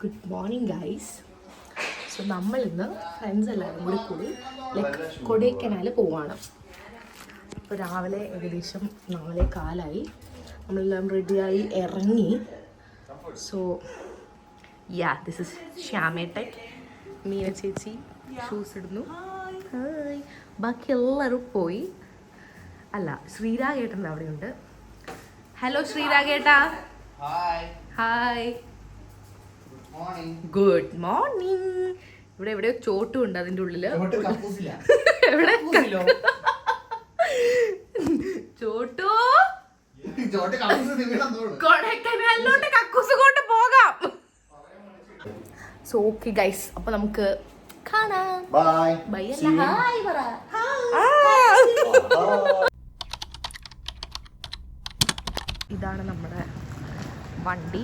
Good morning guys. So നമ്മളിന്ന് friends എല്ലാവരും കൂടി ലൈക്ക് കൊടൈക്കനാൽ പോവാണ്. ഇപ്പോൾ രാവിലെ ഏകദേശം 4:15 നമ്മളെല്ലാം റെഡിയായി ഇറങ്ങി. സോ ദിസ് ഇസ് ശ്യാമേട്ടൻ, മീന ചേച്ചി ഷൂസ് ഇടുന്നു. ഹായ്. ബാക്കി എല്ലാവരും പോയി. അല്ല, ശ്രീരാഗേട്ടൻ്റെ അവിടെയുണ്ട്. ഹലോ ശ്രീരാഗേട്ടാ. ഹായ്. Good morning. ഇവിടെ എവിടെയോ ചോട്ടും ഉണ്ട് അതിൻ്റെ ഉള്ളില്. എവിടെ ചോട്ടു? കൊടൈക്കനാലിലോട്ട് കക്കൂസ് കൊണ്ട് പോകാം. സോ ഓക്കെ ഗൈസ്, അപ്പൊ നമുക്ക് കാണാം. ബൈ. അല്ല ഹായ് പറ. ഇതാണ് നമ്മുടെ വണ്ടി.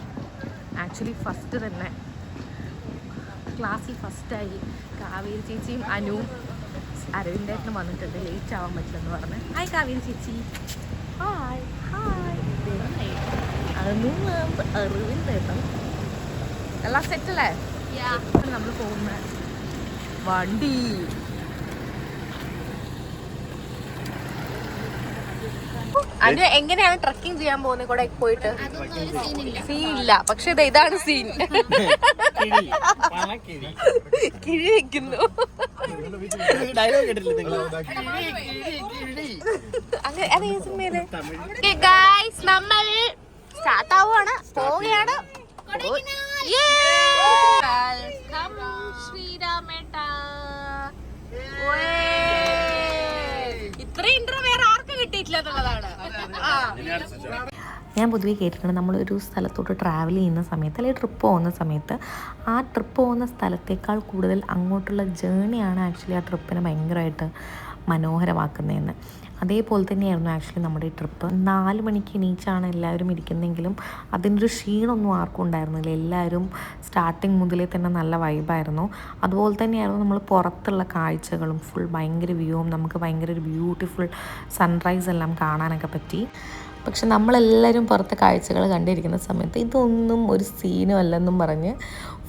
ആക്ച്വലി ഫസ്റ്റ് തന്നെ ക്ലാസ്സിൽ ഫസ്റ്റായി കാവേരി ചേച്ചിയും അനുവും അരവിന്ദേട്ടനും വന്നിട്ടുണ്ട്. ലേറ്റ് ആവാൻ പറ്റില്ലെന്ന് പറഞ്ഞ്. ഹായ് കാവേരി ചേച്ചി. Hi hi. അരവിന്ദേട്ടൻ എല്ലാം സെറ്റല്ലേ? നമ്മൾ പോകുന്ന വണ്ടി അത് എങ്ങനെയാണ് ട്രക്കിംഗ് ചെയ്യാൻ പോകുന്നത്? കൂടെ പോയിട്ട് സീൻ ഇല്ല, പക്ഷെ ഇതാണ് സീൻ. കിഴി വെക്കുന്നു. അങ്ങനെ അതേ സിനിമയില് നമ്മൾ സ്റ്റാർട്ട് ആവുകയാണ്, പോവുകയാണ്. ശ്രീരാമേട്ട ഇത്രയും ഇൻട്രോ വേറെ ആർക്കും കിട്ടിയിട്ടില്ല എന്നുള്ളതാണ്. ഞാൻ പൊതുവെ കേട്ടിട്ടുണ്ട്, നമ്മളൊരു സ്ഥലത്തോട്ട് ട്രാവൽ ചെയ്യുന്ന സമയത്ത് അല്ലെങ്കിൽ ട്രിപ്പ് പോകുന്ന സമയത്ത് ആ ട്രിപ്പ് പോകുന്ന സ്ഥലത്തേക്കാൾ കൂടുതൽ അങ്ങോട്ടുള്ള ജേണിയാണ് ആക്ച്വലി ആ ട്രിപ്പിനെ ഭയങ്കരമായിട്ട് മനോഹരമാക്കുന്നതെന്ന്. അതേപോലെ തന്നെയായിരുന്നു ആക്ച്വലി നമ്മുടെ ഈ ട്രിപ്പ്. 4 മണിക്ക് എണീച്ചാണ് എല്ലാവരും ഇരിക്കുന്നെങ്കിലും അതിൻ്റെ ഒരു ക്ഷീണമൊന്നും ആർക്കും ഉണ്ടായിരുന്നില്ല. എല്ലാവരും സ്റ്റാർട്ടിങ് മുതലേ തന്നെ നല്ല വൈബായിരുന്നു. അതുപോലെ തന്നെയായിരുന്നു നമ്മൾ പുറത്തുള്ള കാഴ്ചകളും ഫുൾ ഭയങ്കര വ്യൂവും. നമുക്ക് ഭയങ്കര ഒരു ബ്യൂട്ടിഫുൾ സൺറൈസ് എല്ലാം കാണാനൊക്കെ പറ്റി. പക്ഷെ നമ്മളെല്ലാവരും പുറത്തെ കാഴ്ചകൾ കണ്ടിരിക്കുന്ന സമയത്ത് ഇതൊന്നും ഒരു സീനും അല്ലെന്നും പറഞ്ഞ്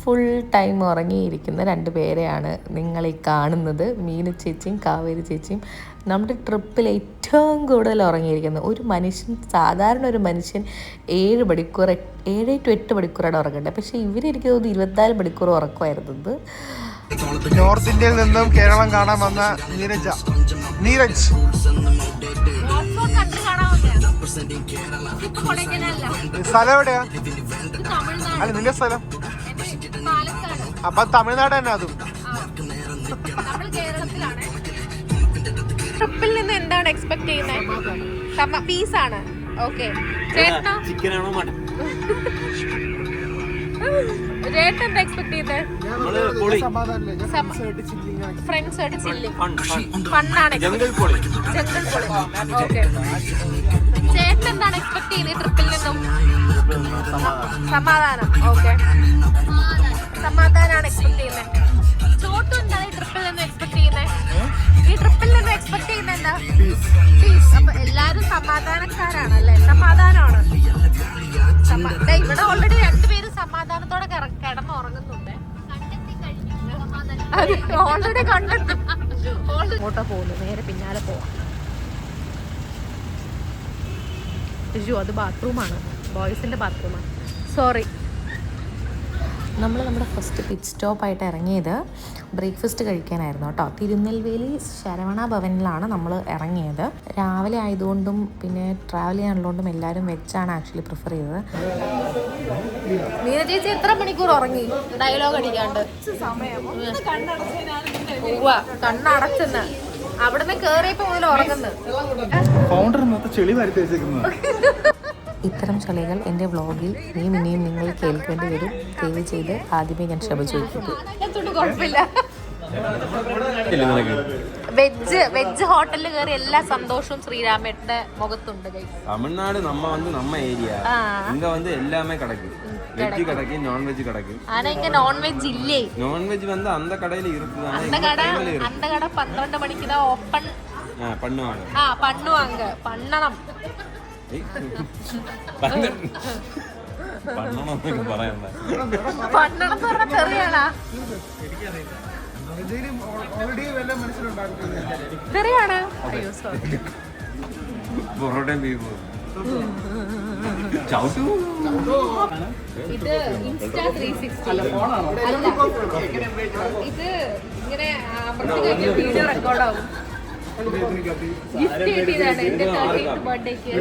ഫുൾ ടൈം ഉറങ്ങിയിരിക്കുന്ന 2 പേരെയാണ് നിങ്ങളീ കാണുന്നത്. മീന ചേച്ചിയും കാവേരി ചേച്ചിയും നമ്മുടെ ട്രിപ്പിൽ ഏറ്റവും കൂടുതൽ ഉറങ്ങിയിരിക്കുന്നത്. ഒരു മനുഷ്യൻ, സാധാരണ ഒരു മനുഷ്യൻ 7 മണിക്കൂർ 7 to 8 മണിക്കൂറാണ് ഉറങ്ങേണ്ടത്. പക്ഷേ ഇവരിരിക്കുന്നത് 24 മണിക്കൂർ ഉറക്കമായിരുന്നത്. നോർത്ത് ഇന്ത്യയിൽ നിന്നും കേരളം കാണാൻ വന്ന നീരജ് സ്ഥലം എവിടെയാ? അല്ല നിന്റെ സ്ഥലം? അപ്പൊ തമിഴ്നാട് തന്നെ. അതും ട്രിപ്പിൽ നിന്ന് എന്താണ് എക്സ്പെക്ട് ചെയ്യുന്നത്? പീസാണ്. ഓക്കെ. ചിക്കനാണോ മട്ടൻ? ചേട്ടൻ എന്താ എക്സ്പെക്ട് ചെയ്തത്? ഫ്രണ്ട്സ് ആയിട്ട് ചില്ലിങ് ഫണ്ണാണ്. ജംഗിൾ പൊളി. ഓക്കെ. ചേട്ടൻ എന്താണ് എക്സ്പെക്ട് ചെയ്യുന്നത് ട്രിപ്പിൽ നിന്നും? സമാധാനം. ഓക്കെ, സമാധാനാണ് എക്സ്പെക്ട് ചെയ്യുന്നത്. ചോട്ടു എന്താണ് ഈ ട്രിപ്പിൽ നിന്നും എക്സ്പെക്ട് ചെയ്യുന്നത്? ഈ ട്രിപ്പിൽ നിന്നും എക്സ്പെക്ട് ചെയ്യുന്നത് എന്താ? പീസ്. അപ്പൊ എല്ലാരും സമാധാനക്കാരാണല്ലേ? സമാധാനമാണ്. ഇവിടെ ഓൾറെഡി 2 പേര് സമാധാനത്തോടെ കിടന്നുറങ്ങുന്നുണ്ട്. ഓൾറെഡി കണ്ടെത്തും. ഇങ്ങോട്ടാ പോകുന്നു, നേരെ പിന്നാലെ പോവാം. അയ്യോ, അത് ബാത്റൂമാണ്, ബോയ്സിന്റെ ബാത്റൂമാണ്. സോറി. നമ്മൾ നമ്മുടെ ഫസ്റ്റ് പിറ്റ് സ്റ്റോപ്പായിട്ട് ഇറങ്ങിയത് ബ്രേക്ക്ഫാസ്റ്റ് കഴിക്കാനായിരുന്നു കേട്ടോ. തിരുനെൽവേലി ശരവണ ഭവനിലാണ് നമ്മൾ ഇറങ്ങിയത്. രാവിലെ ആയതുകൊണ്ടും പിന്നെ ട്രാവൽ ചെയ്യാനുള്ളതുകൊണ്ടും എല്ലാവരും വെജാണ് ആക്ച്വലി പ്രിഫർ ചെയ്തത്. മീന ചേച്ചി എത്ര മണിക്കൂർ ഉറങ്ങി ഡയലോഗ് അടിക്കാണ്ട്? കണ്ണടച്ചെന്ന് അവിടുന്ന് കേറിയപ്പോ മുതൽ ഉറങ്ങുന്നു. ഇത്തരം ചളികൾ എൻ്റെ വ്ളോഗിൽ ഇനിയും നിങ്ങൾ കേൾക്കേണ്ടി വരും. ദയവ് ചെയ്ത് ആദ്യമേ ഞാൻ ക്ഷമ ചോദിക്കുന്നു. കുഴപ്പമില്ല. വെജ് ഹോട്ടലിൽ കയറി എല്ലാ സന്തോഷവും ശ്രീരാമേട്ടന്റെ മുഖത്തുണ്ട്. തമിഴ്നാട് നമ്മ ഏരിയ ഇങ്ങ எல்லாமே கிடைக்கும். வெஜ் கிடைக்கும், நான்வெஜ் கிடைக்கும். ஆனா இங்க நான்வெஜ் இல்லே. நான்வெஜ் வந்து அந்த கடையில இருக்குது. அந்த கடை 12 மணிக்கு தான் ஓபன் பண்ணுவாங்க. பண்ணுவாங்க, பண்ணணும். പണ്ണണമെന്നൊക്കെ പറയണ്ട. പണ്ടണം എന്ന് പറഞ്ഞ ചെറിയാളാ ചെറിയാണ്. അയ്യോ സോറി. പൊറോട്ടയും ബീഫും ചവിട്ടു. ഇത് ഇൻസ്റ്റാ 360 അല്ല, ഇത് ഇങ്ങനെ വീഡിയോ റെക്കോർഡാവും. ഗിഫ്റ്റ് കിട്ടിയതാണ് എന്റെ 30th ബർത്ത്ഡേക്ക്.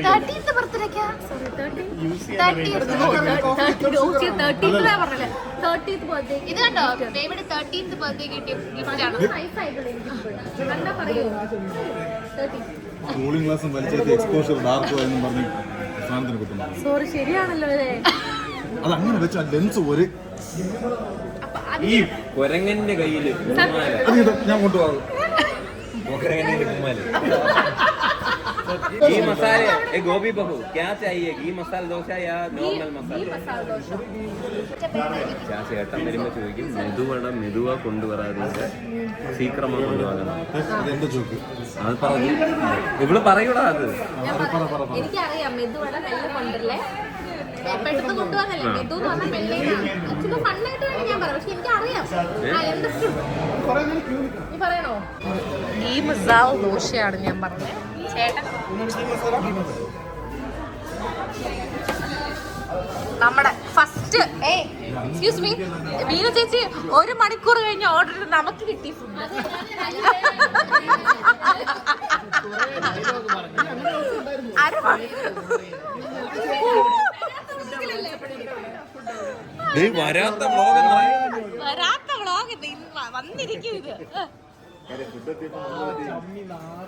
30th ബർത്ത്ഡേക്കാ? സോറി 30th പറഞ്ഞല്ലേ 30th ബർത്ത്ഡേ. ഇത് കണ്ടോ ബേബിയുടെ 30th ബർത്ത്ഡേ കിട്ടിയ ഗിഫ്റ്റ് ആണ്. നൈസ് ആയിട്ടുള്ള കണ്ടാ പറയൂ. 30 കൂളിംഗ് ഗ്ലാസും വലിച്ചേക്ക് എക്സ്പോഷർ ഡാർക്ക് എന്നും പറഞ്ഞ് സാധനത്തിന് കിട്ടുന്നു. സോറി ശരിയാണല്ലോ അത് അങ്ങനെ വെച്ചാൽ ലെൻസ് ഒരു ഈ കൊരങ്ങന്റെ കയ്യില് ഞാൻ കൊണ്ടുപോകും. घी मसाले ए गोभी बहू क्या चाहिए घी मसाला डोसा या नॉर्मल मसाला ചേട്ടാ വരുമ്പോ ചോദിക്കും മെതുവട മെതുവ കൊണ്ടുവരാതെ സീക്രമാ കൊണ്ടുപോകണം. അതെന്റെ ചോക്ക്. അത് പറഞ്ഞു ഇവിടെ പറയൂടാ. അത് എനിക്കറിയാം മെതുവട മെല്ലെ കൊണ്ടല്ലേ പെട്ടെന്ന് കൊണ്ടുപോകാനല്ലേ. മെതു എന്ന് പറഞ്ഞാൽ മെല്ലേനാണ്. ആക്ച്വലി ഫണ്ണായിട്ട് വേണം ഞാൻ പറയാം. പക്ഷെ എനിക്കറിയാം നീ പറയണോ. ഈ മസാല ദോശയാണ് ഞാൻ പറഞ്ഞത്. ചേട്ടൻ നമ്മുടെ ഫസ്റ്റ് എക്സ്ക്യൂസ് മീ വീണ ചേച്ചി 1 മണിക്കൂർ കഴിഞ്ഞ് ഓർഡർ ചെയ്ത് നമുക്ക് കിട്ടി ഫുഡ്. വരാത്ത വ്ളോഗ് വന്നിരിക്കും. ഇത്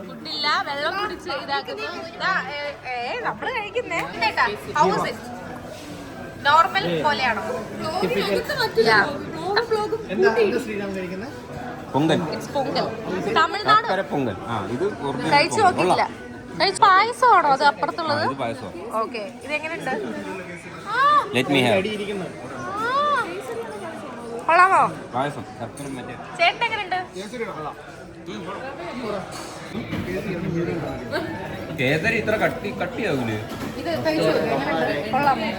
ഫുഡില്ല വെള്ളം കുടിച്ച് ഇതാക്കുന്നു. നമ്മള് കഴിക്കുന്നേ നോർമൽ പോലെയാണോ? പൊങ്കൽ. പൊങ്കൽ തമിഴ്നാട് പൊങ്കൽ. ഇത് കഴിച്ചു നോക്കിയില്ല. പായസമാണോ അത് അപ്പുറത്തുള്ളത്? ഓക്കെ ഇതെങ്ങനെയുണ്ട്? കൊള്ളാമോ? ചേട്ടൻ എങ്ങനെയുണ്ട്? കേസരി ഇത്ര കട്ടിയാവൂലേ? ഇത് കഴിച്ചു എങ്ങനെയുണ്ട്? കൊള്ളാമോ?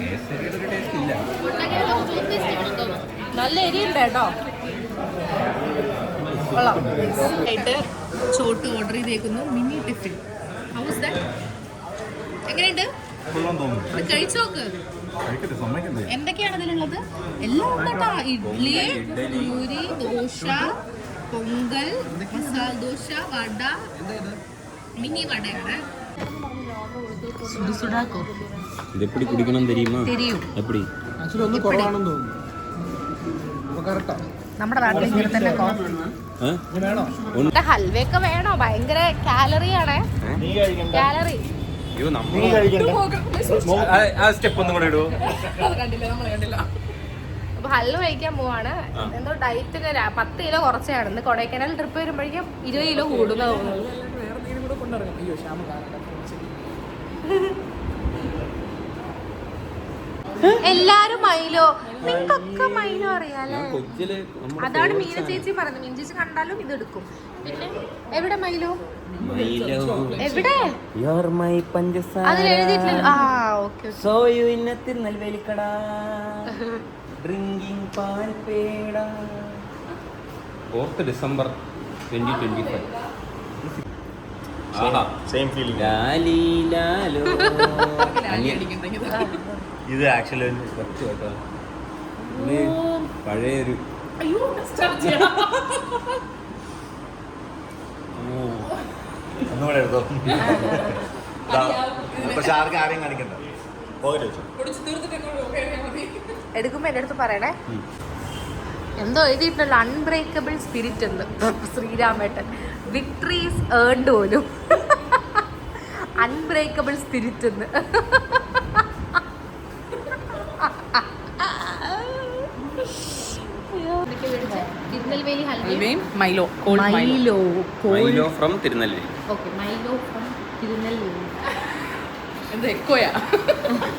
കേസരിയുടെ ഒരു ടേസ്റ്റ് ഇല്ല. നല്ല എരിയുണ്ട് കേട്ടോ. കൊള്ളാം. ആയിട്ട് ചോട്ട് ഓർഡർ ചെയ്തേക്കുന്നു. Mini tiffin. How's that? എങ്ങനെയുണ്ട്? ഇത് കഴിച്ചു നോക്ക്. എന്തൊക്കെയാണ് ഇതിലുള്ളത്? എല്ലാം ഉണ്ട് കേട്ടോ. ഇഡ്ഡലി, പൂരി, ദോശ, പൊങ്കൽ, മസാല ദോശ, വട, മിനി വടയാണ്. സുഡുസുഡാ കോഫി. ഇത് എപ്പടി കുടിക്കണം തെരിയുമാ? തെരിയും. എപ്പടി? ഒന്ന് കുറവാണെന്ന് തോന്നുന്നു. നമ്മുടെ നാട്ടിൽ ഇങ്ങനെ തന്നെ കോഫി. ഹൽവയൊക്കെ വേണോ? ഭയങ്കര കാലറിയാണ്. കാലറി. സ്റ്റെപ്പ് ഒന്നും കൂടെ ഇടുവോ? അപ്പൊ ഹൽവ കഴിക്കാൻ പോവാണ്. എന്തോ ഡയറ്റ് 10 കിലോ കുറച്ചാണ്. ഇന്ന് കൊടൈക്കനാൽ ട്രിപ്പ് വരുമ്പോഴേക്കും 20 കിലോ കൂടുന്ന തോന്നുന്നു. എല്ലാരും മൈലോ. നിങ്ങൾക്കൊക്കെ മൈലോ അറിയാലേ. അതാണ് മീന ചേച്ചി പറഞ്ഞത്. മീന ചേച്ചി കണ്ടാലും ഇത് എടുക്കും. പിന്നെ എവിടെ മൈലോ? എവിടെ അതിൽ എഴുതിയിട്ടില്ലല്ലോ. ആ ഓക്കെ. December 2025. Same feeling. ഇത് ആക്ച്വലി കേട്ടോ പഴയൊരു ഒന്നുകൂടെ എടുത്തോ. പക്ഷെ ആർക്കും ആരെയും കാണിക്കണ്ട. പോകരുത് വെച്ചു എടുക്കുമ്പോ എന്റെ അടുത്ത് പറയണേ. എന്തോ എഴുതിയിട്ടുള്ള അൺബ്രേക്കബിൾ സ്പിരിറ്റ് എന്ന് ശ്രീരാമേട്ടൻ. വിക്ടറീസ് ഏൺഡ് പോലും അൺബ്രേക്കബിൾ സ്പിരിറ്റ് എന്ന്. തിരുനെൽവേലി ഹൽവയും മൈലോ മൈലോ ഫ്രം തിരുനെൽവേലി. ഓക്കെ മൈലോ ഫ്രം തിരുനെൽവേലി. എന്താ എക്കോയാ?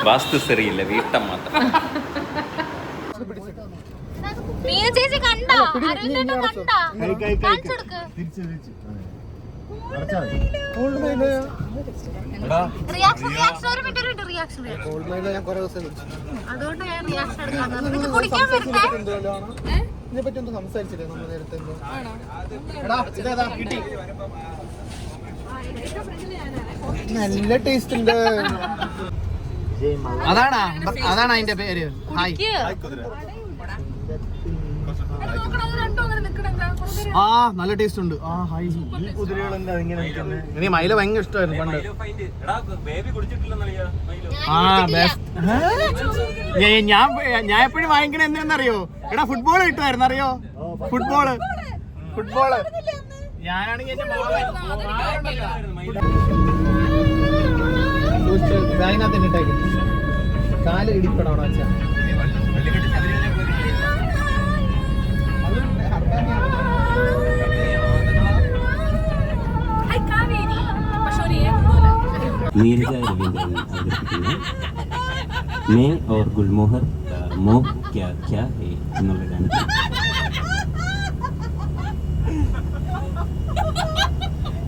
വാസ്തു ശരിയില്ല, വീട്ടം മാത്രം. മീന ചേച്ചി കണ്ടാ? അരുണിനെ കണ്ടാ? കാണിച്ചു കൊടുക്ക്. ഇതിനെപ്പറ്റി ഒന്ന് സംസാരിച്ചില്ലേ നമ്മൾ നേരത്തെ നല്ല ടേസ്റ്റ് ഉണ്ട്. അതാണ് അതിന്റെ പേര്. ആ നല്ല ടേസ്റ്റ് ഉണ്ട്. ഇനി മയില ഭയങ്കര ഇഷ്ടമായിരുന്നു പണ്ട്. ഞാൻ എപ്പോഴും വാങ്ങിക്കണ എന്തിനെന്നറിയോ? എടാ ഫുട്ബോൾ കിട്ടുമായിരുന്നു അറിയോ? ഫുട്ബോള് ഞാനാണെങ്കിൽ ബാഗിനകത്ത് ഇട്ടേക്ക്. കാല് ഇടിപ്പണം അവിടെ വെച്ചാ. നീരജ രവീന്ദ്രൻ അവതരിപ്പിക്കുന്ന മേ ഓർ ഗുൽമോഹർ മോ ക്യാ ക്യാ ഹേ എന്നുള്ള ഗാനത്തിൽ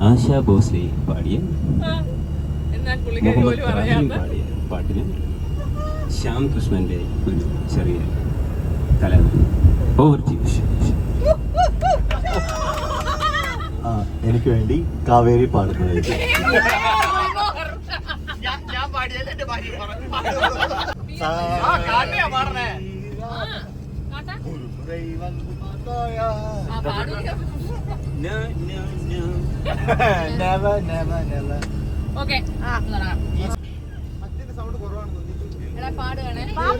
ആശാ ഭോസ്ലെ പാടിയ മുഹമ്മദ് റാഹിം പാടിയ പാട്ടിന് ശ്യാം കൃഷ്ണന്റെ ഒരു ചെറിയ കലാകാരൻ ഓവർ ടീം. എനിക്ക് വേണ്ടി കാവേരി പാടുന്നത്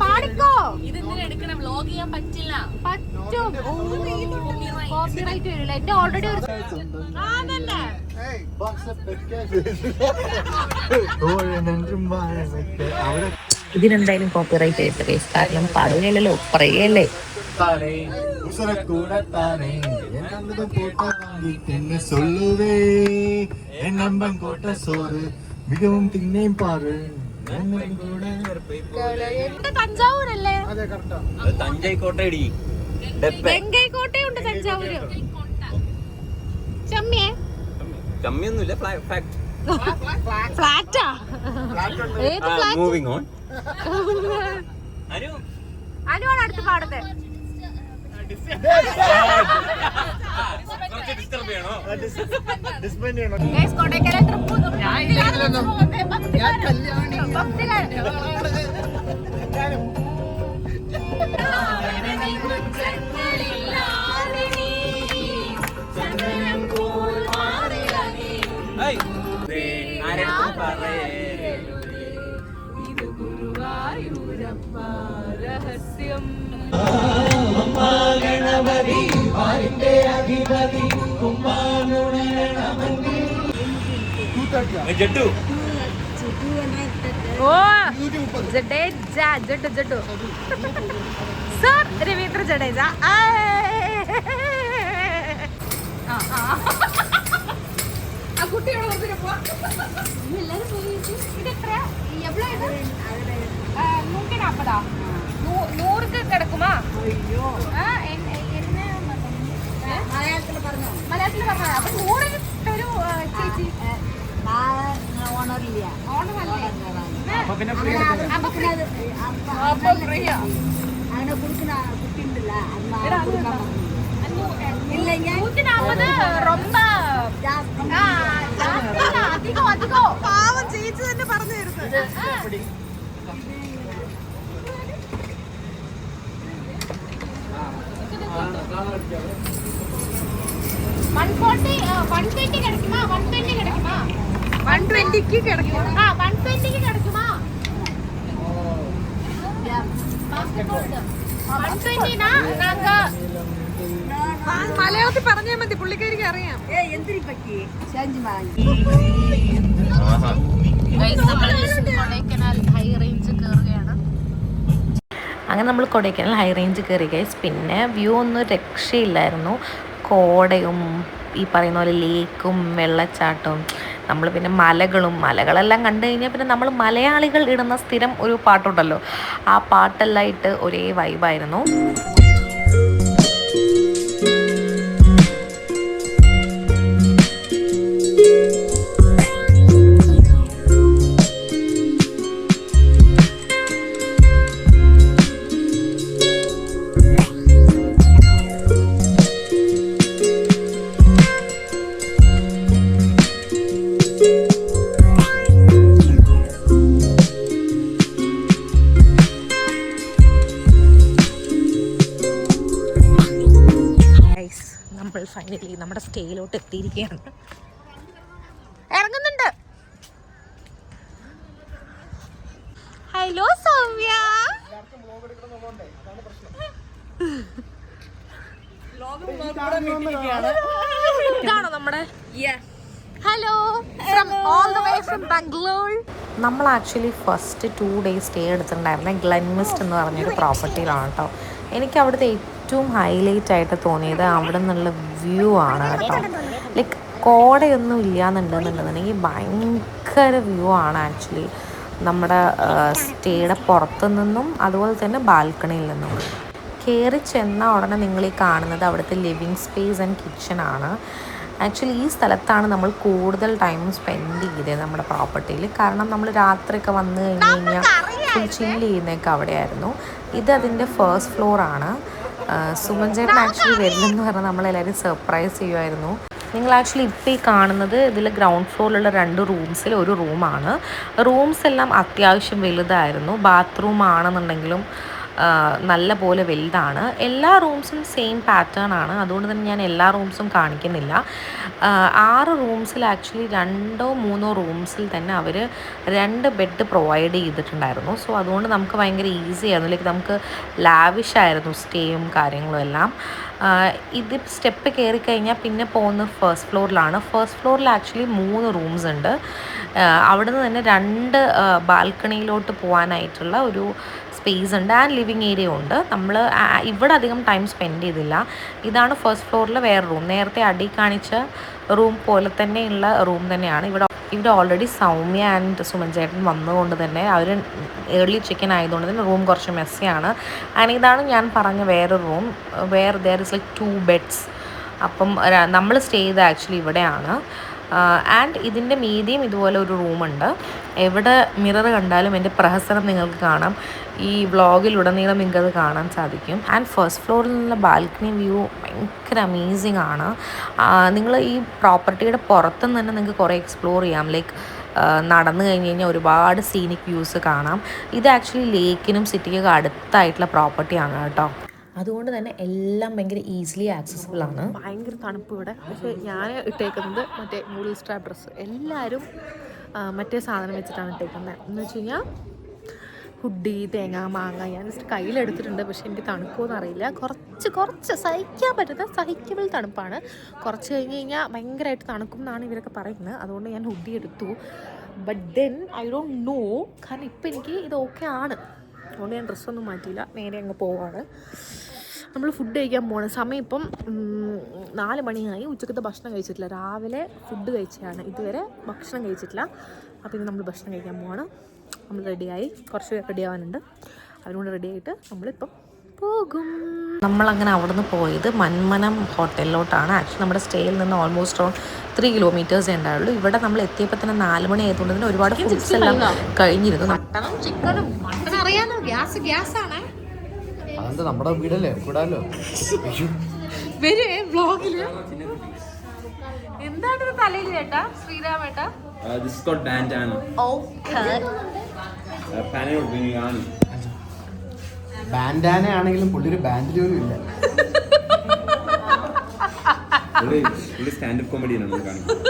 പാടിക്കോ. ഇതെന്തിനാ എടുക്കണ? വ്ലോഗ് ചെയ്യാൻ പറ്റില്ല. പറ്റും. കോപ്പിറൈറ്റ് വരില്ല. എന്റെ ഓൾറെഡി ഒരു ഇതിനെന്തായാലും കോപ്പിറൈറ്റ് ആയിട്ട് കാരണം പാടുകയല്ലോ പറയുകയല്ലേ. மிகவும் தின்னேன் பாரு. തഞ്ചാവൂരല്ലേ? തഞ്ചൈക്കോട്ടയടി. ഗംഗൈക്കോട്ടയുണ്ട് തഞ്ചാവൂര്. ചമ്മിയെ ചമ്മിയൊന്നുമില്ല. ഫ്ലാറ്റാ? ഏത് ഫ്ലാറ്റ്? Moving on. അനുവാണ് അടുത്ത് പാടത്തെ. കൊടൈക്കനാൽ ട്രിപ്പ് രഹസ്യം ജഡു സർ രവീന്ദ്ര ജഡേജ. ആ കുട്ടിയോട് എല്ലാരും പോയി. ഇതെത്ര? എവിടെ? 140. 100 കിടക്കുമാ? മലയാളത്തിൽ പറഞ്ഞോ? അപ്പൊ 100 തരൂ ചേച്ചി. ഓണമല്ലേ? അപ്പൊ ഫ്രീയാ അങ്ങനെ കൊടുക്കുന്ന കുട്ടിയുണ്ടല്ല. 140 ரொம்ப അധികം പാവം ചേച്ചി തന്നെ പറഞ്ഞു തരുന്നത്. 120 കിടക്കുമാ? 120 കിടക്കുമാ? 120ക്ക് കിടക്കും. 120ക്ക് കിടക്കുമാ? 120 മലയാളത്തിൽ പറഞ്ഞാൽ മതി, പുള്ളിക്കാരിക്ക് അറിയാം. കൊടൈക്കനാൽ ഹൈ റേഞ്ച് കയറുകയാണ്. അങ്ങനെ നമ്മൾ കൊടൈക്കനാൽ ഹൈ റേഞ്ച് കയറി ഗൈസ്. പിന്നെ വ്യൂ ഒന്നും രക്ഷയില്ലായിരുന്നു. കോടയും ഈ പറയുന്ന പോലെ ലേക്കും വെള്ളച്ചാട്ടവും നമ്മൾ പിന്നെ മലകളെല്ലാം കണ്ടു കഴിഞ്ഞാൽ പിന്നെ നമ്മൾ മലയാളികൾ ഇടുന്ന സ്ഥിരം ഒരു പാട്ടുണ്ടല്ലോ, ആ പാട്ടെല്ലാം ഇട്ട് ഒരേ വൈബായിരുന്നു. ഫൈനലി നമ്മുടെ സ്റ്റേയിലോട്ട് എത്തിയിരിക്കുകയാണ്. ഇറങ്ങുന്നുണ്ട്. ഹലോ സൗമ്യ. ഇതാണോ നമ്മുടെ hello from all the way from Bangalore. നമ്മൾ ആക്ച്വലി ഫസ്റ്റ് 2 days സ്റ്റേ എടുത്തിട്ടുണ്ടായിരുന്നത് ഗ്ലെൻമിസ്റ്റ് എന്ന് പറഞ്ഞൊരു പ്രോപ്പർട്ടിയിലാണ് കേട്ടോ. എനിക്ക് അവിടുത്തെ ഏറ്റവും ഹൈലൈറ്റ് ആയിട്ട് തോന്നിയത് അവിടെ നിന്നുള്ള വ്യൂ ആണ് കേട്ടോ. ലൈക്ക് കോടയൊന്നും ഇല്ലയെന്നുണ്ടെന്നുണ്ടെന്നുണ്ടെങ്കിൽ ഭയങ്കര വ്യൂ ആണ് ആക്ച്വലി നമ്മുടെ സ്റ്റേയുടെ പുറത്തു നിന്നും അതുപോലെ തന്നെ ബാൽക്കണിയിൽ നിന്നും. കയറി ചെന്ന ഉടനെ നിങ്ങൾ ഈ കാണുന്നത് അവിടുത്തെ ലിവിങ് സ്പേസ് ആൻഡ് കിച്ചൺ ആണ്. ആക്ച്വലി ഈ സ്ഥലത്താണ് നമ്മൾ കൂടുതൽ ടൈം സ്പെൻഡ് ചെയ്തത് നമ്മുടെ പ്രോപ്പർട്ടിയിൽ. കാരണം നമ്മൾ രാത്രിയൊക്കെ വന്നു കഴിഞ്ഞ് കഴിഞ്ഞാൽ ഫുൾ ചില്ല് ചെയ്യുന്നതൊക്കെ അവിടെയായിരുന്നു. ഇത് അതിൻ്റെ ഫസ്റ്റ് ഫ്ലോറാണ്. സുമൻ ചേട്ടൻ ആക്ച്വലി വരില്ലെന്ന് പറഞ്ഞാൽ നമ്മളെല്ലാവരും സർപ്രൈസ് ചെയ്യുമായിരുന്നു. നിങ്ങൾ ആക്ച്വലി ഇപ്പോൾ ഈ കാണുന്നത് ഇതിൽ ഗ്രൗണ്ട് ഫ്ലോറിലുള്ള 2 റൂംസിൽ ഒരു റൂമാണ്. റൂംസ് എല്ലാം അത്യാവശ്യം വലുതായിരുന്നു. ബാത്റൂം ആണെന്നുണ്ടെങ്കിലും നല്ല പോലെ വലുതാണ്. എല്ലാ റൂംസും സെയിം പാറ്റേൺ ആണ്. അതുകൊണ്ട് തന്നെ ഞാൻ എല്ലാ റൂംസും കാണിക്കുന്നില്ല. 6 റൂംസിൽ ആക്ച്വലി 2 or 3 റൂംസിൽ തന്നെ അവർ 2 ബെഡ് പ്രൊവൈഡ് ചെയ്തിട്ടുണ്ടായിരുന്നു. സോ അതുകൊണ്ട് നമുക്ക് ഭയങ്കര ഈസി ആയിരുന്നു. ലൈക്ക് നമുക്ക് ലാവിഷായിരുന്നു സ്റ്റേയും കാര്യങ്ങളും എല്ലാം. ഇത് സ്റ്റെപ്പ് കയറി കഴിഞ്ഞാൽ പിന്നെ പോകുന്നത് ഫസ്റ്റ് ഫ്ലോറിലാണ്. ഫസ്റ്റ് ഫ്ലോറിൽ ആക്ച്വലി 3 റൂംസ് ഉണ്ട്. അവിടെ നിന്ന് തന്നെ 2 ബാൽക്കണിയിലോട്ട് പോകാനായിട്ടുള്ള ഒരു സ്പേസ് ഉണ്ട് ആൻഡ് ലിവിങ് ഏരിയ ഉണ്ട്. നമ്മൾ ഇവിടെ അധികം ടൈം സ്പെൻഡ് ചെയ്തില്ല. ഇതാണ് ഫസ്റ്റ് ഫ്ലോറിൽ വേറെ റൂം. നേരത്തെ അടി കാണിച്ച റൂം പോലെ തന്നെയുള്ള റൂം തന്നെയാണ്. ഇവിടെ ഓൾറെഡി സൗമ്യ ആൻഡ് സുമൻ ചേട്ടൻ വന്നതുകൊണ്ട് തന്നെ അവർ ഏർലി ചിക്കൻ ആയതുകൊണ്ട് തന്നെ റൂം കുറച്ച് മെസ്സിയാണ്. ആൻഡ് ഇതാണ് ഞാൻ പറഞ്ഞ വേറെ room. There is like 2 beds. അപ്പം നമ്മൾ സ്റ്റേ ചെയ്ത് ആക്ച്വലി ഇവിടെയാണ്. ആൻഡ് ഇതിൻ്റെ മീതിയും ഇതുപോലെ ഒരു റൂമുണ്ട്. എവിടെ മിറർ കണ്ടാലും എൻ്റെ പ്രഹസനം നിങ്ങൾക്ക് കാണാം. ഈ വ്ളോഗിലുടനീളം നിങ്ങൾക്കത് കാണാൻ സാധിക്കും. ആൻഡ് ഫസ്റ്റ് ഫ്ലോറിൽ നിന്നുള്ള ബാൽക്കണി വ്യൂ ഭയങ്കര അമേസിങ് ആണ്. നിങ്ങൾ ഈ പ്രോപ്പർട്ടിയുടെ പുറത്തുനിന്ന് തന്നെ നിങ്ങൾക്ക് കുറേ എക്സ്പ്ലോർ ചെയ്യാം. ലൈക്ക് നടന്നു കഴിഞ്ഞ് കഴിഞ്ഞാൽ ഒരുപാട് സീനിക് വ്യൂസ് കാണാം. ഇത് ആക്ച്വലി ലേക്കിനും സിറ്റിക്കൊക്കെ അടുത്തായിട്ടുള്ള പ്രോപ്പർട്ടിയാണ് കേട്ടോ. അതുകൊണ്ട് തന്നെ എല്ലാം ഭയങ്കര ഈസിലി ആക്സസിബിൾ ആണ്. ഭയങ്കര തണുപ്പ് ഇവിടെ. പക്ഷേ ഞാൻ ഇട്ടേക്കുന്നത് മറ്റേ നൂഡിൽ സ്ട്രാപ്പ് ഡ്രസ്സ്. എല്ലാവരും മറ്റേ സാധനം വെച്ചിട്ടാണ് ഇട്ടേക്കുന്നത്. എന്ന് വെച്ച് കഴിഞ്ഞാൽ ഹുഡി, തേങ്ങ, മാങ്ങ ഞാൻ ജസ്റ്റ് കയ്യിലെടുത്തിട്ടുണ്ട്. പക്ഷേ എനിക്ക് തണുക്കുമെന്ന് അറിയില്ല. കുറച്ച് സഹിക്കാൻ പറ്റുന്ന സഹിക്കബിൾ തണുപ്പാണ്. കുറച്ച് കഴിഞ്ഞ് കഴിഞ്ഞാൽ ഭയങ്കരമായിട്ട് തണുക്കും എന്നാണ് ഇവരൊക്കെ പറയുന്നത്. അതുകൊണ്ട് ഞാൻ ഹുഡി എടുത്തു. But then I don't know, കാരണം ഇപ്പം എനിക്ക് ഇത് ഓക്കെ ആണ്. അതുകൊണ്ട് ഞാൻ ഡ്രസ്സൊന്നും മാറ്റിയില്ല, നേരെ അങ്ങ് പോവാണ്. നമ്മൾ ഫുഡ് കഴിക്കാൻ പോകണം. സമയം ഇപ്പം 4 മണിയായി. ഉച്ചക്കത്തെ ഭക്ഷണം കഴിച്ചിട്ടില്ല. രാവിലെ ഫുഡ് കഴിച്ചതാണ്, ഇതുവരെ ഭക്ഷണം കഴിച്ചിട്ടില്ല. അപ്പോൾ ഇനി നമ്മൾ ഭക്ഷണം കഴിക്കാൻ പോവാണ്. നമ്മൾ റെഡിയായി, കുറച്ച് റെഡി ആവാനുണ്ട്. അവരോട് റെഡി ആയിട്ട് നമ്മളിപ്പം പോകും. നമ്മളങ്ങനെ അവിടെ നിന്ന് പോയത് മന്മനം ഹോട്ടലിലോട്ടാണ്. ആക്ച്വലി നമ്മുടെ സ്റ്റേയിൽ നിന്ന് ഓൾമോസ്റ്റ് അറൗണ്ട് 3 kilometers ഉണ്ടായുള്ളൂ. ഇവിടെ നമ്മൾ എത്തിയപ്പോൾ തന്നെ 4 മണി ആയതുകൊണ്ട് തന്നെ ഒരുപാട് ഫുഡ്സ് എല്ലാം കഴിഞ്ഞിരുന്നു. മട്ടനും ചിക്കനും. മട്ടൻ അറിയാലോ, ഗ്യാസാണ്. അതെന്താ നമ്മുടെ വീടല്ലേ, കൂടാലോ. വരുവേ വ്ളോഗില്. എന്താണ് തലയിൽ ചേട്ടാ ശ്രീരാമേട്ടാ? This is called bandana. Okay. ബാൻഡാന ആണെങ്കിലും പുള്ളി ഒരു ബാൻഡിൽ പോലും ഇല്ല. പുള്ളി സ്റ്റാൻഡപ്പ് കോമഡിയാണ് കാണിക്കുന്നത്.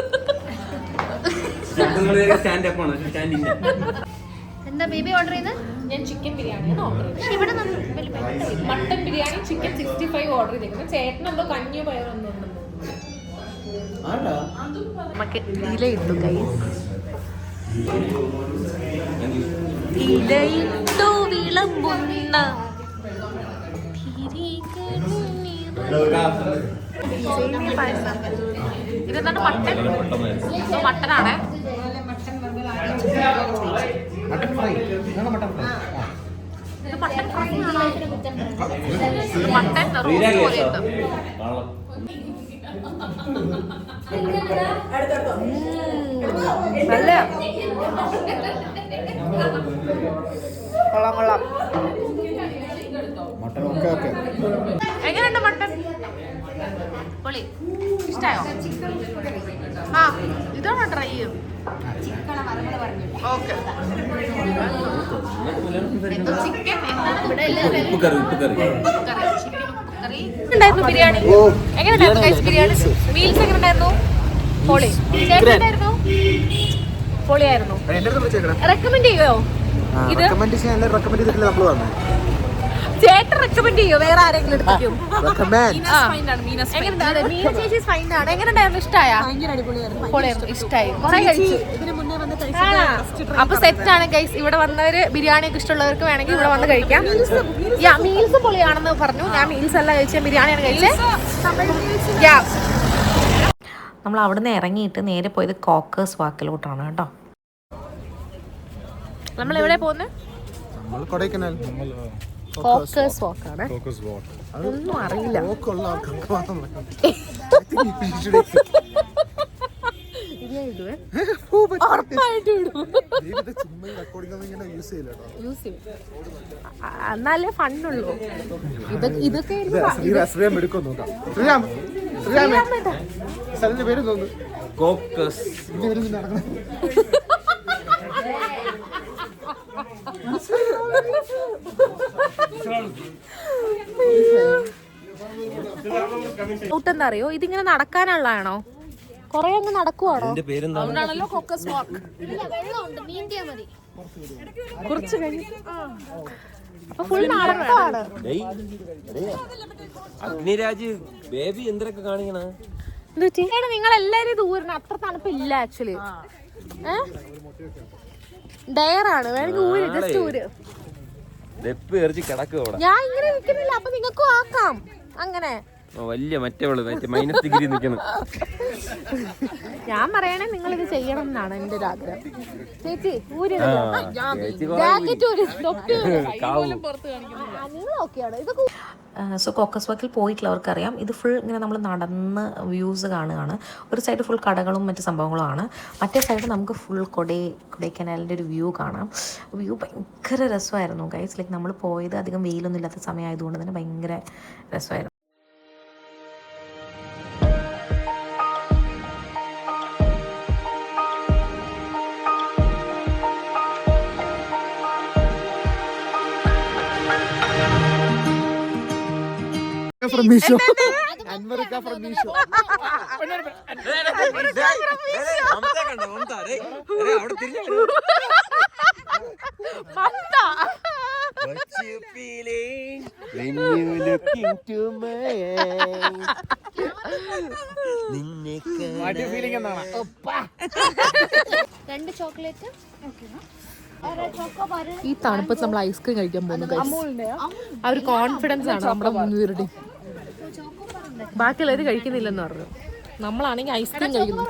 സ്റ്റാൻഡപ്പ് ആണ്, സ്റ്റാൻഡില്ല. എന്താ ബേബി ഓർഡർ ചെയ്ത്? ഞാൻ ചിക്കൻ ബിരിയാണിയാണ് ഓർഡർ ചെയ്തത്. ഇവിടെ മട്ടൻ ബിരിയാണി, ചിക്കൻ 65 ഓർഡർ ചെയ്തിരിക്കുന്നത്. ചേട്ടനെന്തോ കഞ്ഞിയോ പയറൊന്നും ഉണ്ടെന്ന്. നമുക്ക് ഇലയിട്ടു ഗൈസ്. ഇലയിട്ടു വിളമ്പുന്ന പായസം. ഇതെന്താണ് മട്ടൻ? മട്ടനാണ്. Mutton fry. Mutton fry. ഇത് മട്ടൻ ഫ്രൈ ആണോ? മട്ടൻ റോസ്റ്റ് പോലെയുണ്ട്. നല്ല കൊള്ളാം. മട്ടൻ ഒക്കെ എങ്ങനെയുണ്ട് മട്ടൻ? പൊളി. ഇഷ്ടായോ? ആ ഇതാണോ ട്രൈ ചെയ്യും? ഓക്കെ. ചിക്കൻ എന്താണ് ഇവിടെ ഉപ്പ് കറി. ചിക്കൻ ഉപ്പ് കറി. ഉണ്ടായിരുന്നു ബിരിയാണി? എങ്ങനെ ഉണ്ടായിരുന്നു ഗൈസ് ബിരിയാണി? മീൽസ് എങ്ങനെ ഉണ്ടായിരുന്നു? പൊളി. ചേട്ടനുണ്ടായിരുന്നു? പൊളിയായിരുന്നു. റെക്കമെൻഡ് ചെയ്യോ ഇത്? ചേട്ടൻ റെക്കമെൻഡ് ചെയ്യോ വേറെ ആരെങ്കിലും എടുത്തേക്കും? എങ്ങനെയുണ്ടായിരുന്നു? ഇഷ്ടമായോ? പൊളിയായിരുന്നു. ഇഷ്ടമായി. കുറെ കഴിച്ചു. അപ്പൊ സെറ്റ് ആണ് ഗൈസ്. ഇവിടെ വന്നവര് ബിരിയാണിയൊക്കെ ഇഷ്ടമുള്ളവർക്ക് വേണമെങ്കിൽ ഇവിടെ വന്ന് കഴിക്കാം. മീൽസ് പൊളിയാണെന്ന് പറഞ്ഞു. ഞാൻ മീൽസ് അല്ല കഴിച്ചത്, ബിരിയാണിയാണ് കഴിച്ചത്. നമ്മൾ അവിടെ നിന്ന് ഇറങ്ങിയിട്ട് നേരെ പോയത് കോക്കേഴ്സ് വാക്കിലോട്ടാണ് കേട്ടോ. നമ്മൾ എവിടെ പോകുന്നത്? കോക്കേഴ്സ് വാക്കാണ്. ഒന്നും അറിയില്ല. എന്നാലേ ഫണ്ണുള്ളൂ. ഇതൊക്കെ കോക്കസ്. എന്താ അറിയോ, ഇതിങ്ങനെ നടക്കാനുള്ളതാണോ? കൊറേ അങ്ങ് നടക്കുവാണോ? കുറച്ച് അപ്പൊ ഫുൾ നടക്കാണ്. അഗ്നിരാജ് ബേബി എന്തൊക്കെ കാണിക്കണ? നിങ്ങൾ എല്ലാരും ദൂരം. അത്ര തണുപ്പില്ല ആക്ച്വലി. ഡയറാണ്, വേണമെങ്കിൽ ഊര്, ജസ്റ്റ് ഊര്. ഞാൻ ഇങ്ങനെ നിൽക്കുന്നില്ല, അപ്പൊ നിങ്ങൾക്കും ആക്കാം അങ്ങനെ. വലിയ മറ്റേവള് മൈനസ് ഡിഗ്രി നിൽക്കണം. ഞാൻ പറയണേ നിങ്ങൾ ഇത് ചെയ്യണം എന്നാണ് എന്റെ ഒരു ആഗ്രഹം. ചേച്ചി ഊര്, ജാക്കറ്റ് ഊര്, നിങ്ങൾ ഓക്കെയാണ് ഇതൊക്കെ. സോ കോക്കസ് വാക്കിൽ പോയിട്ടുള്ളവർക്കറിയാം, ഇത് ഫുൾ ഇങ്ങനെ നമ്മൾ നടന്ന് വ്യൂസ് കാണുകയാണ്. ഒരു സൈഡ് ഫുൾ കടകളും മറ്റ് സംഭവങ്ങളുമാണ്, മറ്റേ സൈഡ് നമുക്ക് ഫുൾ കൊടൈക്കനാലിൻ്റെ ഒരു വ്യൂ കാണാം. വ്യൂ ഭയങ്കര രസമായിരുന്നു ഗൈസ്. ലൈക്ക് നമ്മൾ പോയത് അധികം വെയിലൊന്നും ഇല്ലാത്ത സമയമായതുകൊണ്ട് തന്നെ ഭയങ്കര രസമായിരുന്നു. From Misho. Anvarika from Misho. What you feeling when you look into my eyes? What you feeling എന്നാണ്? രണ്ട് ചോക്ലേറ്റ്. ഈ തണുപ്പത്ത് നമ്മൾ ഐസ്ക്രീം കഴിക്കാൻ പോകുന്നു. ആ ഒരു കോൺഫിഡൻസ് ആണ് നമ്മുടെ മുൻവീരുടെ. ബാക്കിയുള്ളവർ കഴിക്കുന്നില്ലെന്ന് പറഞ്ഞു. നമ്മളാണെങ്കിൽ ഐസ്ക്രീം കഴിക്കുന്നു.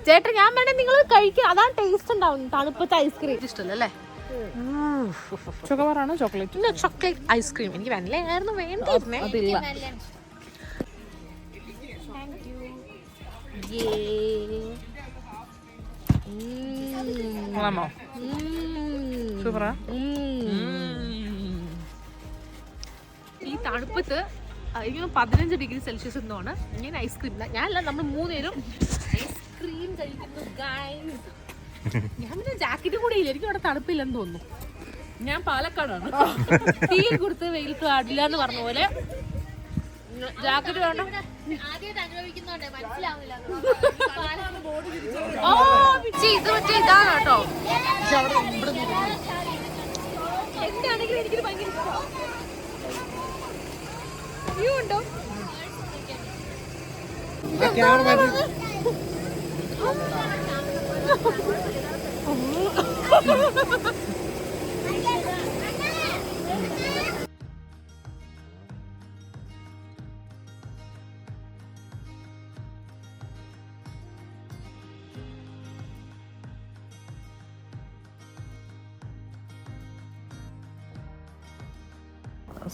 ചേട്ടൻ ഞാൻ വേണേ നിങ്ങൾ കഴിക്കുക, അതാണ് ടേസ്റ്റ് ഉണ്ടാവും. തണുപ്പത്തെ ഐസ്ക്രീം ഇഷ്ടമല്ലേ? ചോക്കോബാറാണോ ചോക്ലേറ്റ്? Chocolate ice cream. എനിക്ക് വെണ്ണ ആയിരുന്നു വേണ്ടിയിരുന്നേ. അതില്ല. സൂപ്പറാ. ഈ തണുപ്പത്ത് 15 ഡിഗ്രി സെൽഷ്യസ് എന്തോണ് ഞാൻ ഐസ്ക്രീം. ഞാനല്ല, നമ്മൾ 3 പേരും ഐസ്ക്രീം കഴിക്കുന്നു ഗൈസ്. ഞാൻ പിന്നെ ജാക്കറ്റ് കൂടെ ഇല്ല, എനിക്ക് അവിടെ തണുപ്പില്ലെന്ന് തോന്നുന്നു. ഞാൻ പാലക്കാടാണ്. തീ കൊടുത്ത് വെയിൽ കാടില്ല എന്ന് പറഞ്ഞ പോലെ ജാക്കറ്റ് വേണം. ഓ ഇത് മറ്റേ ഇതാണ് കേട്ടോ. എന്താണെങ്കിലും എനിക്കൊരു ഭയങ്കര ഇഷ്ടമാണ്. വ്യൂ ഉണ്ടോ?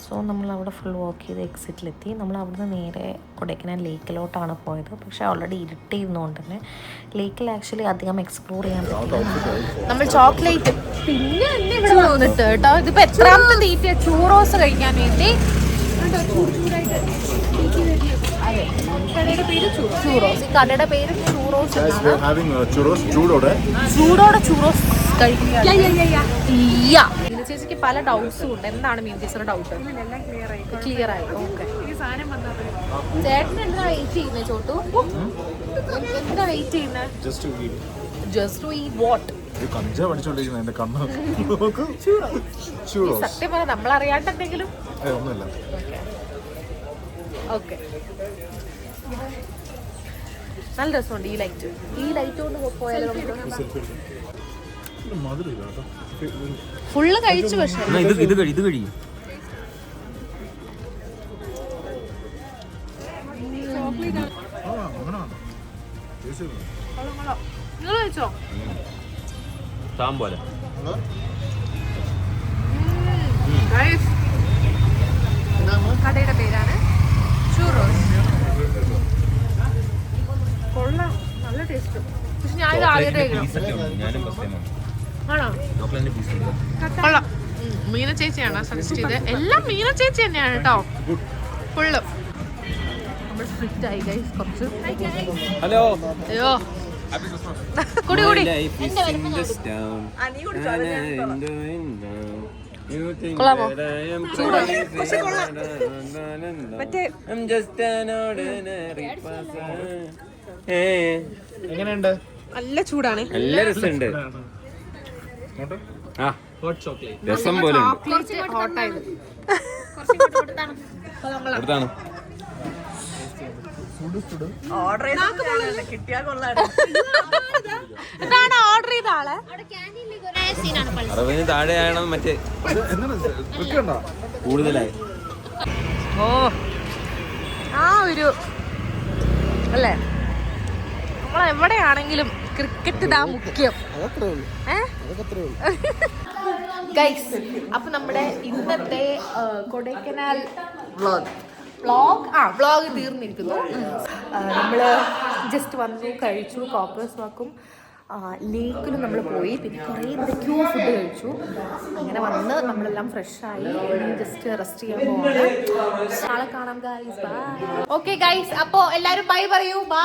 സോ നമ്മളവിടെ ഫുൾ വാക്ക് ചെയ്ത് എക്സിറ്റിലെത്തി. നമ്മൾ അവിടുന്ന് നേരെ കൊടൈക്കനാൽ ലേക്കിലോട്ടാണ് പോയത്. പക്ഷേ ഓൾറെഡി ഇരുട്ടിയിരുന്നുകൊണ്ട് തന്നെ ലേക്കിൽ ആക്ച്വലി അധികം എക്സ്പ്ലോർ ചെയ്യാൻ പറ്റില്ല. നമ്മൾ ചോക്ലേറ്റ് പിന്നെ തന്നെ ഇവിടെ വന്നിട്ട് കേട്ടോ. ഇതിപ്പോ എത്രാമത്തെ തീറ്റ ചൂറോസ് കഴിക്കാൻ വേണ്ടി. കടയുടെ പേര് ചൂറോസ്. ഈ കടയുടെ പേര് ചൂറോസ്. ചൂടോടെ ചൂറോസ് കഴിക്കുക. ചേച്ചിക്ക് പല ഡൗട്ട്സും ഉണ്ട്. എന്താണ് മീൻ ചേച്ചിയുടെ ഡൗട്ട്? ക്ലിയർ ആയി. ഓക്കെ. ചേട്ടൻ എന്താ വെയിറ്റ് ചെയ്യുന്നത് ചോട്ടു? എന്താ വെയിറ്റ് ചെയ്യുന്നത്? Just to eat what? സത്യം പറഞ്ഞാൽ നമ്മളറിയാണ്ട് എന്തെങ്കിലും? ഓക്കെ. നല്ല രസമുണ്ട് ഈ ലൈറ്റ്. ഈ ലൈറ്റ് കൊണ്ട് പോയാലും ഫുള്ള് കഴിച്ചു. പക്ഷേ ഇത് കഴിയും. നിങ്ങൾ കഴിച്ചോ? സാമ്പോലെ കടയുടെ പേരാണ് ചൂറോസ്. കൊള്ളാം, നല്ല ടേസ്റ്റ്. പക്ഷെ ഞാനിത് ആദ്യമായിട്ട് കഴിക്കണം. ആണോ? കൊള്ളാം. മീന ചേച്ചിയാണ് സജസ്റ്റ് ചെയ്തത്. എല്ലാം മീന ചേച്ചി തന്നെയാണ് കേട്ടോ. ഫുള്ള് നമ്മൾ സ്പ്ലിറ്റ് ആയി ഗൈസ് കുറച്ച്. ഹലോ. അയ്യോ കുടി കുടി. കൊള്ളാമോ? എങ്ങനെയുണ്ട്? നല്ല ചൂടാണ്. നല്ല രസമുണ്ട്. രസം പോലെ ഹോട്ടായത്. ഇതാണ് ഓർഡർ ചെയ്ത ആളെ. അറിവിന് താഴെയാണ് മറ്റേ കൂടുതലായി. ഓ ആ ഒരു അല്ലേ, നമ്മളെവിടെയാണെങ്കിലും ക്രിക്കറ്റ് ഇതാ മുഖ്യം. ഗൈസ്, അപ്പൊ നമ്മുടെ ഇന്നത്തെ കൊടൈക്കനാൽ വ്ളോഗ് തീർന്നിരിക്കുന്നു. നമ്മൾ ജസ്റ്റ് വന്നു, കഴിച്ചു, കോപ്പേഴ്സ് വാക്കും ലേക്കിലും നമ്മൾ പോയി. പിന്നെ കുറേ എന്തൊക്കെയോ ഫുഡ് കഴിച്ചു. അങ്ങനെ വന്ന് നമ്മളെല്ലാം ഫ്രഷായി ജസ്റ്റ് റെസ്റ്റ് ചെയ്യാൻ പോവാണ്. നാളെ കാണാം ഗൈസ്. ബൈ. ഓക്കെ ഗൈസ്, അപ്പോൾ എല്ലാവരും ബൈ പറയൂ. ബൈ.